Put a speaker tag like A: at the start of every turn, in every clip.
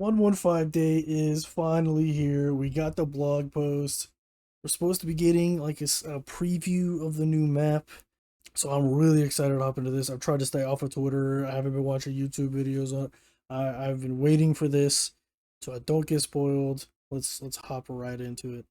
A: 115 day is finally here. We got the blog post. We're supposed to be getting like a preview of the new map. So I'm really excited to hop into this. I've tried to stay off of Twitter. I haven't been watching YouTube videos on. I've been waiting for this so I don't get spoiled. Let's hop right into it.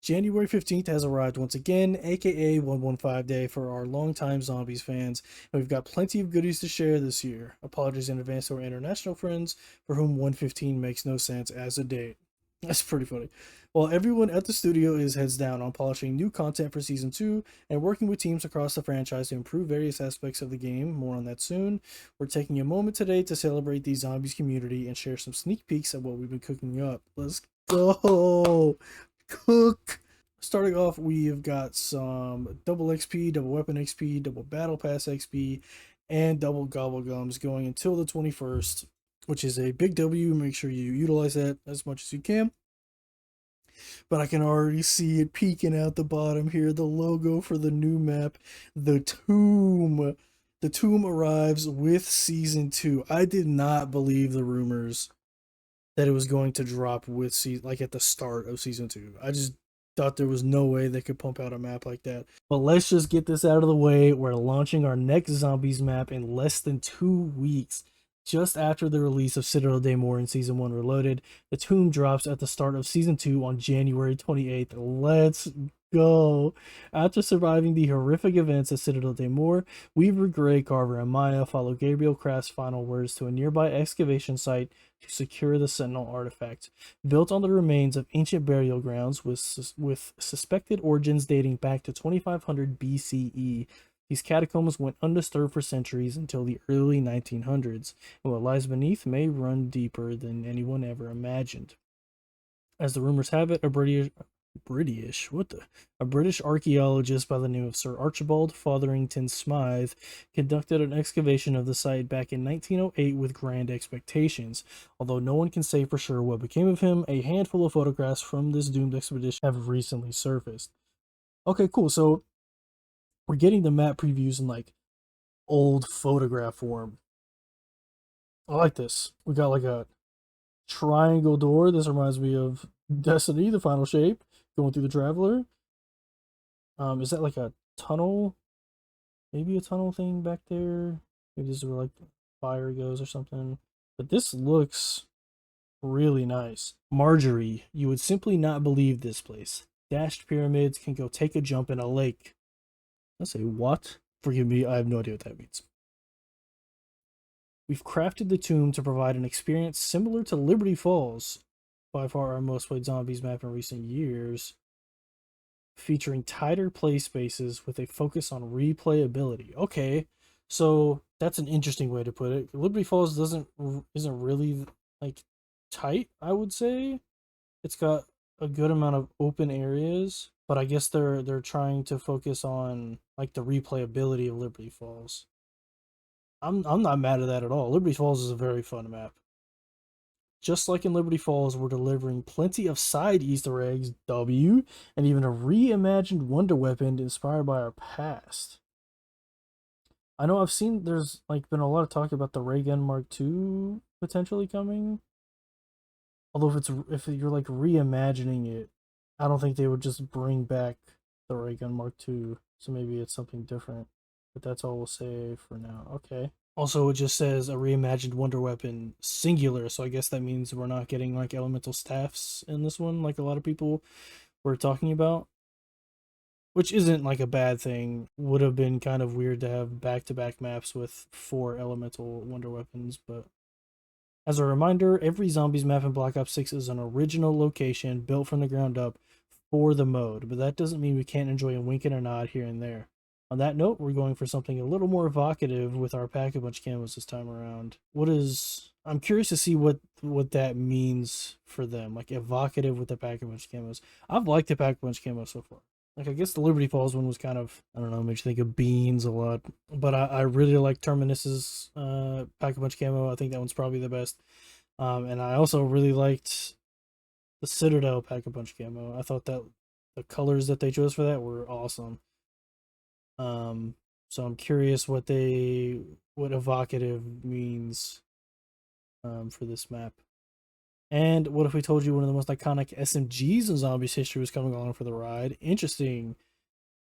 A: January 15th has arrived once again, aka 115 Day for our longtime Zombies fans, and we've got plenty of goodies to share this year. Apologies in advance to our international friends for whom 115 makes no sense as a date. That's pretty funny. While everyone at the studio is heads down on polishing new content for Season 2 and working with teams across the franchise to improve various aspects of the game, more on that soon, we're taking a moment today to celebrate the Zombies community and share some sneak peeks at what we've been cooking up. Let's go! Cook. Starting off, we've got some double XP, double weapon XP, double battle pass XP, and double gobble gums going until the 21st, which is a big W. Make sure you utilize that as much as you can. But I can already see it peeking out the bottom here. The logo for the new map, the tomb. The tomb arrives with season 2. I did not believe the rumors that it was going to drop with like at the start of season 2. I just thought there was no way they could pump out a map like that. But let's just get this out of the way. We're launching our next zombies map in less than 2 weeks. Just after the release of Citadel Daymore in Season 1 Reloaded, the tomb drops at the start of Season 2 on January 28th. Let's go. After surviving the horrific events at Citadel Daymore, Weaver, Gray, Carver, and Maya follow Gabriel Craft's final words to a nearby excavation site to secure the Sentinel artifact. Built on the remains of ancient burial grounds with suspected origins dating back to 2500 BCE, these catacombs went undisturbed for centuries until the early 1900s, and what lies beneath may run deeper than anyone ever imagined. As the rumors have it, a British archaeologist by the name of Sir Archibald Fotherington Smythe conducted an excavation of the site back in 1908 with grand expectations. Although no one can say for sure what became of him, a handful of photographs from this doomed expedition have recently surfaced. Okay, cool. So we're getting the map previews in like old photograph form. I like this. We got like a triangle door. This reminds me of Destiny, the final shape, going through the Traveler. Is that like a tunnel? Maybe a tunnel thing back there. Maybe this is where like the fire goes or something. But this looks really nice. Marjorie, you would simply not believe this place. Dashed pyramids can go take a jump in a lake. I say what? Forgive me, I have no idea what that means. We've crafted the tomb to provide an experience similar to Liberty Falls, by far our most played zombies map in recent years, featuring tighter play spaces with a focus on replayability. Okay, so that's an interesting way to put it. Liberty Falls isn't really like tight, I would say. It's got a good amount of open areas, but I guess they're trying to focus on like the replayability of Liberty Falls. I'm not mad at that at all. Liberty Falls is a very fun map. Just like in Liberty Falls, we're delivering plenty of side Easter eggs, W, and even a reimagined wonder weapon inspired by our past. I know I've seen there's like been a lot of talk about the ray gun Mark II potentially coming. Although if you're like reimagining it, I don't think they would just bring back the ray gun Mark II. So maybe it's something different. But that's all we'll say for now. Okay. Also, it just says a reimagined Wonder Weapon singular, so I guess that means we're not getting like elemental staffs in this one, like a lot of people were talking about, which isn't like a bad thing. Would have been kind of weird to have back to back maps with 4 elemental Wonder Weapons, but as a reminder, every Zombies map in Black Ops 6 is an original location built from the ground up for the mode, but that doesn't mean we can't enjoy a wink and a nod here and there. On that note, we're going for something a little more evocative with our Pack-a-Punch camos this time around. I'm curious to see what that means for them, like evocative with the Pack-a-Punch camos. I've liked the Pack-a-Punch camo so far. Like I guess the Liberty Falls one was kind of, I don't know, makes you think of beans a lot. But I really like Terminus's Pack-a-Punch camo. I think that one's probably the best. And I also really liked the Citadel Pack-a-Punch camo. I thought that the colors that they chose for that were awesome. So I'm curious what evocative means for this map. And what if we told you one of the most iconic SMGs in Zombies history was coming along for the ride? Interesting.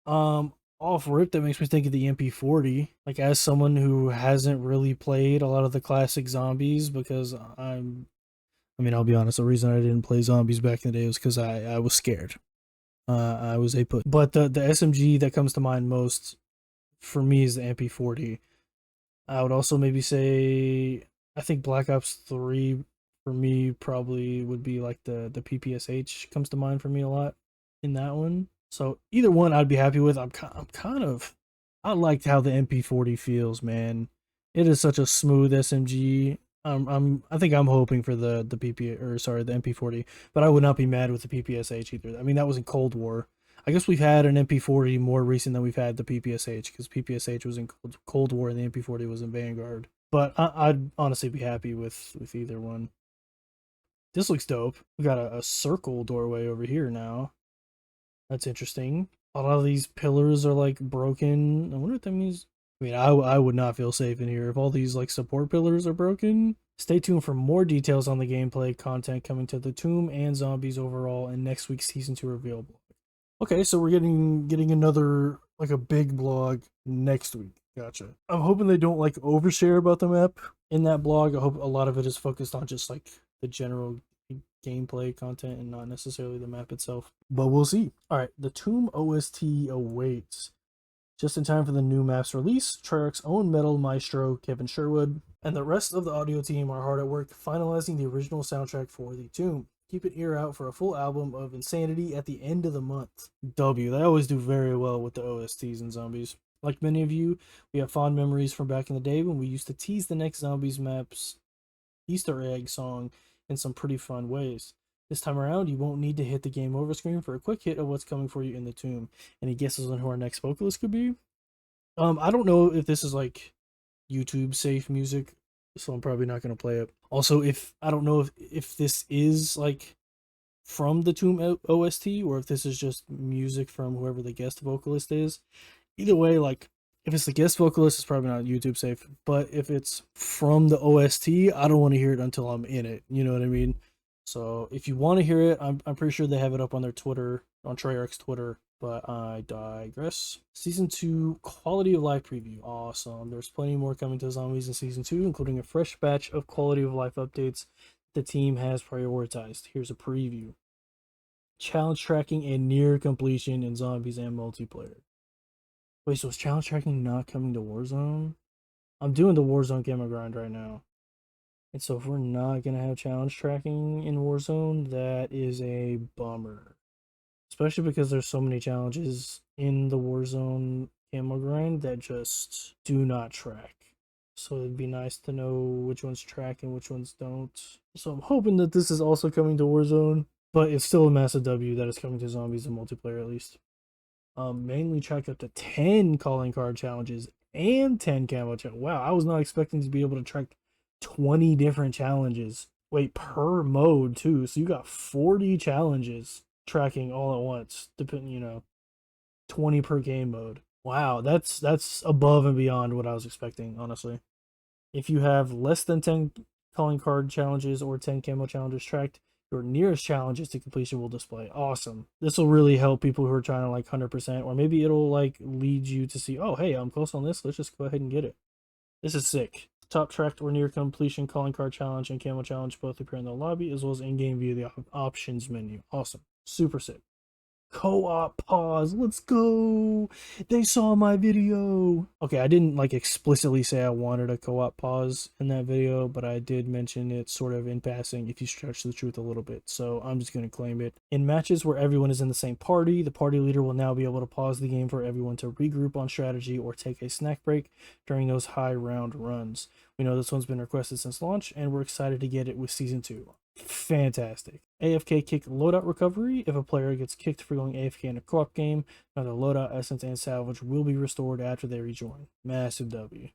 A: Off rip, that makes me think of the MP40. Like, as someone who hasn't really played a lot of the classic Zombies, because I mean, I'll be honest, the reason I didn't play Zombies back in the day was because I was scared. I was a put. But the SMG that comes to mind most for me is the MP40. I would also maybe say, I think Black Ops 3 for me probably would be like the PPSH comes to mind for me a lot in that one. So either one I'd be happy with. I'm kind of, I liked how the MP40 feels, man. It is such a smooth SMG. I think I'm hoping for the PP, or sorry, the MP40, but I would not be mad with the PPSH either. I mean, that was in Cold War. I guess we've had an MP40 more recent than we've had the PPSH, because PPSH was in Cold War and the MP40 was in Vanguard. But I'd honestly be happy with either one. This looks dope. We got a circle doorway over here now. That's interesting. A lot of these pillars are like broken. I wonder what that means. I mean, I would not feel safe in here if all these like support pillars are broken. Stay tuned for more details on the gameplay content coming to the Tomb and Zombies overall in next week's season 2 reveal blog. Okay, so we're getting another like a big blog next week. Gotcha. I'm hoping they don't like overshare about the map in that blog. I hope a lot of it is focused on just like the general gameplay content and not necessarily the map itself. But we'll see. All right, the Tomb OST awaits. Just in time for the new map's release, Treyarch's own metal maestro, Kevin Sherwood, and the rest of the audio team are hard at work finalizing the original soundtrack for the Tomb. Keep an ear out for a full album of Insanity at the end of the month. W, they always do very well with the OSTs in Zombies. Like many of you, we have fond memories from back in the day when we used to tease the next Zombies map's Easter egg song in some pretty fun ways. This time around, you won't need to hit the game over screen for a quick hit of what's coming for you in the Tomb. Any guesses on who our next vocalist could be? I don't know if this is like YouTube safe music, so I'm probably not gonna play it. Also, if I don't know if this is like from the Tomb OST or if this is just music from whoever the guest vocalist is. Either way, like if it's the guest vocalist, it's probably not YouTube safe. But if it's from the OST, I don't want to hear it until I'm in it. You know what I mean? So if you want to hear it, I'm pretty sure they have it up on their Twitter, on Treyarch's Twitter. But I digress. Season 2 quality of life preview. Awesome. There's plenty more coming to Zombies in Season 2, including a fresh batch of quality of life updates the team has prioritized. Here's a preview. Challenge tracking and near completion in Zombies and multiplayer. Wait, so is challenge tracking not coming to Warzone? I'm doing the Warzone gamma grind right now. And so if we're not going to have challenge tracking in Warzone, that is a bummer. Especially because there's so many challenges in the Warzone gamma grind that just do not track. So it'd be nice to know which ones track and which ones don't. So I'm hoping that this is also coming to Warzone. But it's still a massive W that is coming to Zombies and multiplayer at least. Mainly track up to 10 calling card challenges and 10 camo challenges. Wow, I was not expecting to be able to track 20 different challenges. Wait, per mode too. So you got 40 challenges tracking all at once, depending, 20 per game mode. Wow, that's above and beyond what I was expecting, honestly. If you have less than 10 calling card challenges or 10 camo challenges tracked, your nearest challenges to completion will display. Awesome. This will really help people who are trying to like 100%, or maybe it'll like lead you to see, oh, hey, I'm close on this. Let's just go ahead and get it. This is sick. Top tracked or near completion calling card challenge and camo challenge both appear in the lobby as well as in-game via the options menu. Awesome. Super sick. Co-op pause, let's go. They saw my video. Okay, I didn't like explicitly say I wanted a co-op pause in that video, but I did mention it sort of in passing if you stretch the truth a little bit, so I'm just going to claim it. In matches where everyone is in the same party, the party leader will now be able to pause the game for everyone to regroup on strategy or take a snack break during those high round runs. We know this one's been requested since launch, and we're excited to get it with Season 2. Fantastic. AFK kick loadout recovery. If a player gets kicked for going AFK in a co-op game, neither loadout, essence, and salvage will be restored after they rejoin. Massive W.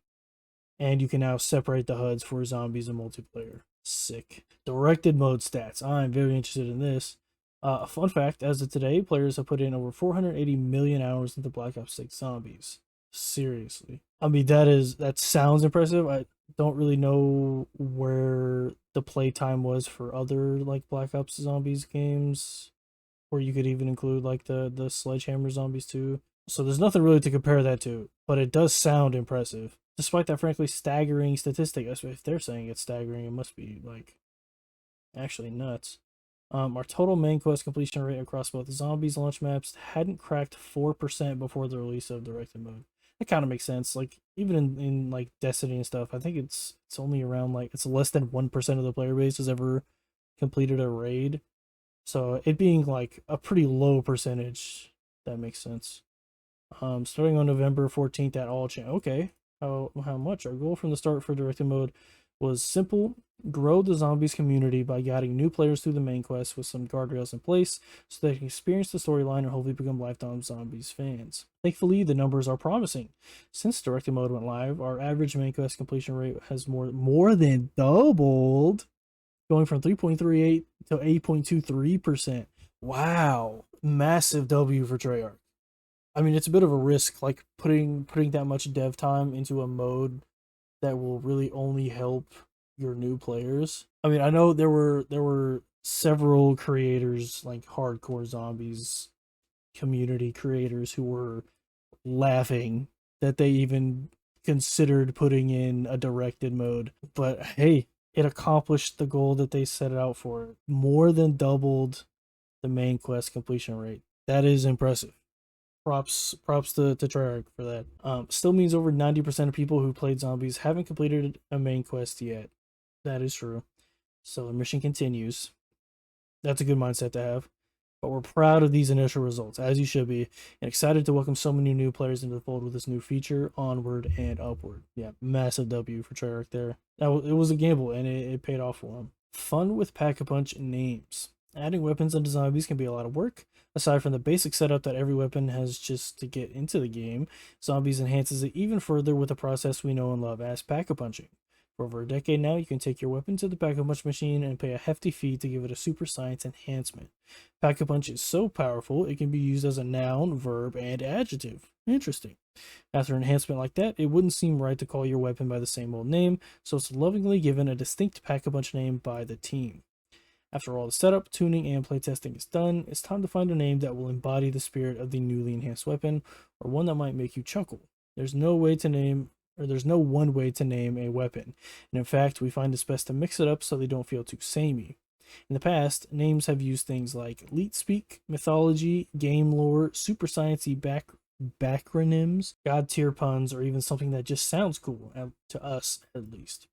A: And you can now separate the HUDs for Zombies and multiplayer. Sick. Directed mode stats. I'm very interested in this. A fun fact, as of today, players have put in over 480 million hours into Black Ops 6 Zombies. Seriously. I mean, that sounds impressive. I don't really know where the playtime was for other like Black Ops Zombies games, where you could even include like the Sledgehammer Zombies too. So there's nothing really to compare that to, but it does sound impressive. Despite that frankly staggering statistic, if they're saying it's staggering, it must be like actually nuts. Our total main quest completion rate across both zombies launch maps hadn't cracked 4% before the release of directed mode. That kind of makes sense. Like even in like Destiny and stuff, I think it's only around like it's less than 1% of the player base has ever completed a raid. So it being like a pretty low percentage, that makes sense. Starting on November 14th at all okay. How much? Our goal from the start for directed mode was simple: grow the zombies community by guiding new players through the main quest with some guardrails in place so they can experience the storyline and hopefully become lifetime zombies fans. Thankfully, the numbers are promising. Since directed mode went live, our average main quest completion rate has more than doubled, going from 3.38 to 8.23%. Wow. Massive W for Treyarch. I mean, it's a bit of a risk, like putting that much dev time into a mode that will really only help your new players. I mean, I know there were several creators, like hardcore zombies community creators, who were laughing that they even considered putting in a directed mode. But hey, it accomplished the goal that they set it out for. More than doubled the main quest completion rate. That is impressive. Props to Treyarch for that. Still means over 90% of people who played zombies haven't completed a main quest yet. That is true. So the mission continues. That's a good mindset to have. But we're proud of these initial results, as you should be, and excited to welcome so many new players into the fold with this new feature, onward and upward. Yeah, massive W for Treyarch there. It was a gamble, and it paid off for him. Fun with Pack-a-Punch names. Adding weapons into zombies can be a lot of work. Aside from the basic setup that every weapon has just to get into the game, Zombies enhances it even further with a process we know and love as Pack-a-Punching. For over a decade now, you can take your weapon to the Pack-a-Punch machine and pay a hefty fee to give it a super science enhancement. Pack-a-Punch is so powerful, it can be used as a noun, verb, and adjective. Interesting. After an enhancement like that, it wouldn't seem right to call your weapon by the same old name, so it's lovingly given a distinct Pack-a-Punch name by the team. After all the setup, tuning, and playtesting is done, it's time to find a name that will embody the spirit of the newly enhanced weapon, or one that might make you chuckle. There's no one way to name a weapon, and in fact, we find it's best to mix it up so they don't feel too samey. In the past, names have used things like leet speak, mythology, game lore, super sciencey backronyms, god tier puns, or even something that just sounds cool, to us at least.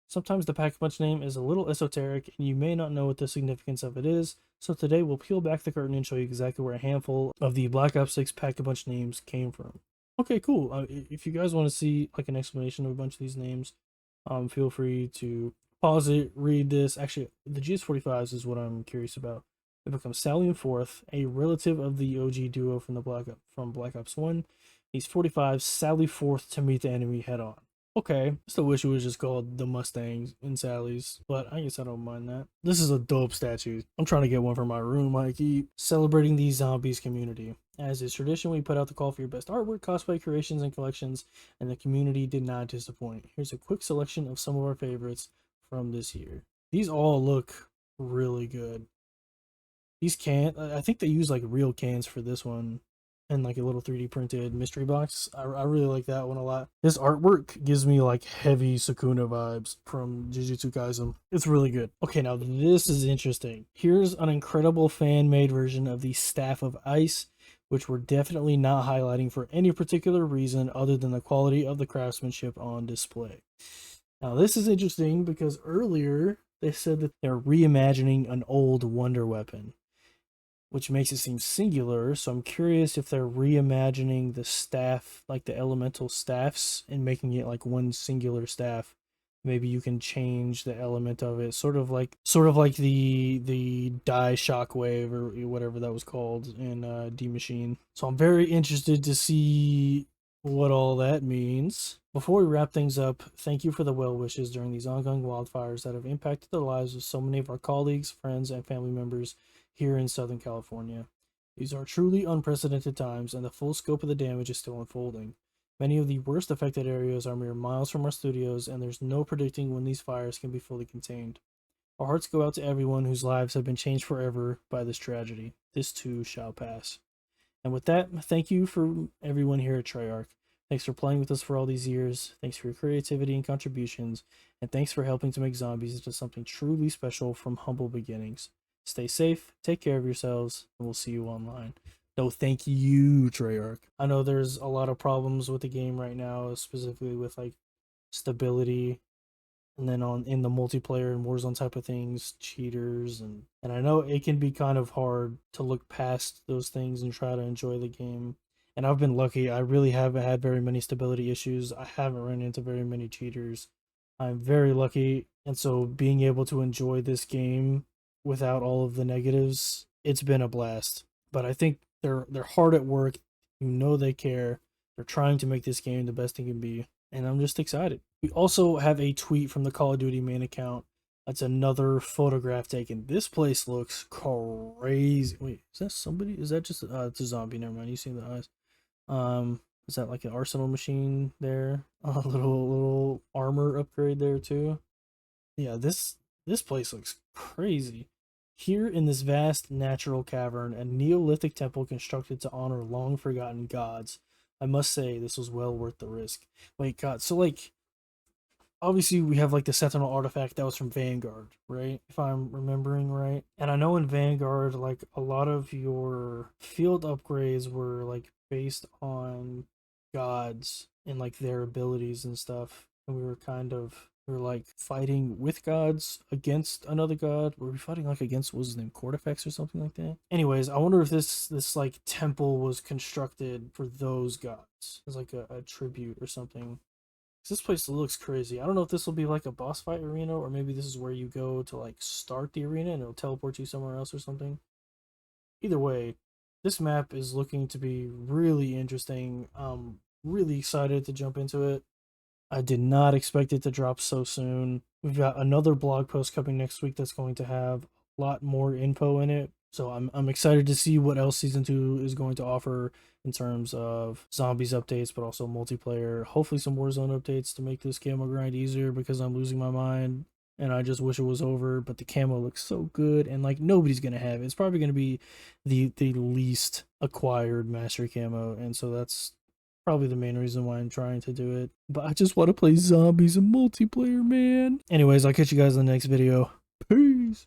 A: Sometimes the Pack-a-Punch name is a little esoteric, and you may not know what the significance of it is, so today we'll peel back the curtain and show you exactly where a handful of the Black Ops 6 Pack-a-Punch names came from. Okay, cool. If you guys want to see like an explanation of a bunch of these names, feel free to pause it, read this. Actually, the GS45s is what I'm curious about. It becomes Stallion Fourth, a relative of the OG duo from Black Ops 1. He's 45, Sally Forth to meet the enemy head on. Okay, still wish it was just called the Mustangs and Sally's, but I guess I don't mind that. This is a dope statue. I'm trying to get one for my room. I keep celebrating the zombies community. As is tradition, we put out the call for your best artwork, cosplay creations, and collections, and the community did not disappoint. Here's a quick selection of some of our favorites from this year. These all look really good. These I think they use like real cans for this one, and like a little 3D printed mystery box. I really like that one a lot. This artwork gives me like heavy Sukuna vibes from Jujutsu Kaisen. It's really good. Okay, now this is interesting. Here's an incredible fan-made version of the Staff of Ice, which we're definitely not highlighting for any particular reason other than the quality of the craftsmanship on display. Now this is interesting because earlier they said that they're reimagining an old wonder weapon, which makes it seem singular. So I'm curious if they're reimagining the staff, like the elemental staffs, and making it like one singular staff. Maybe you can change the element of it, sort of like the die shockwave or whatever that was called in D Machine. So I'm very interested to see what all that means. Before we wrap things up, thank you for the well wishes during these ongoing wildfires that have impacted the lives of so many of our colleagues, friends, and family members here in Southern California. These are truly unprecedented times, and the full scope of the damage is still unfolding. Many of the worst affected areas are mere miles from our studios, and there's no predicting when these fires can be fully contained. Our hearts go out to everyone whose lives have been changed forever by this tragedy. This too shall pass. And with that, thank you for everyone here at Treyarch. Thanks for playing with us for all these years. Thanks for your creativity and contributions. And thanks for helping to make zombies into something truly special from humble beginnings. Stay safe, take care of yourselves, and we'll see you online. No, thank you, Treyarch. I know there's a lot of problems with the game right now, specifically with like stability, and then on in the multiplayer and Warzone type of things, cheaters, and I know it can be kind of hard to look past those things and try to enjoy the game. And I've been lucky. I really haven't had very many stability issues. I haven't run into very many cheaters. I'm very lucky, and so being able to enjoy this game without all of the negatives, it's been a blast. But I think they're hard at work. You know they care. They're trying to make this game the best it can be, and I'm just excited. We also have a tweet from the Call of Duty main account. That's another photograph taken. This place looks crazy. Wait, is that somebody? Is that just it's a zombie? Never mind. You see the eyes. Is that like an arsenal machine there? A little armor upgrade there too. Yeah, this place looks crazy. Here in this vast natural cavern, a Neolithic temple constructed to honor long forgotten gods. I must say this was well worth the risk. Wait, God, so like obviously we have like the Sentinel artifact that was from Vanguard, right? If I'm remembering right. And I know in Vanguard, like a lot of your field upgrades were like based on gods and like their abilities and stuff. And we were like fighting with gods against another god. Were we fighting like against, what was his name, Cortifex or something like that? Anyways, I wonder if this like temple was constructed for those gods as like a tribute or something. This place looks crazy. I don't know if this will be like a boss fight arena, or maybe this is where you go to like start the arena and it'll teleport you somewhere else or something. Either way, this map is looking to be really interesting. I'm really excited to jump into it. I did not expect it to drop so soon. We've got another blog post coming next week that's going to have a lot more info in it. So I'm excited to see what else season 2 is going to offer in terms of zombies updates, but also multiplayer. Hopefully some Warzone updates to make this camo grind easier, because I'm losing my mind and I just wish it was over. But the camo looks so good, and like nobody's gonna have it. It's probably gonna be the least acquired master camo, and so that's probably the main reason why I'm trying to do it. But I just want to play zombies and multiplayer, man. Anyways, I'll catch you guys in the next video. Peace.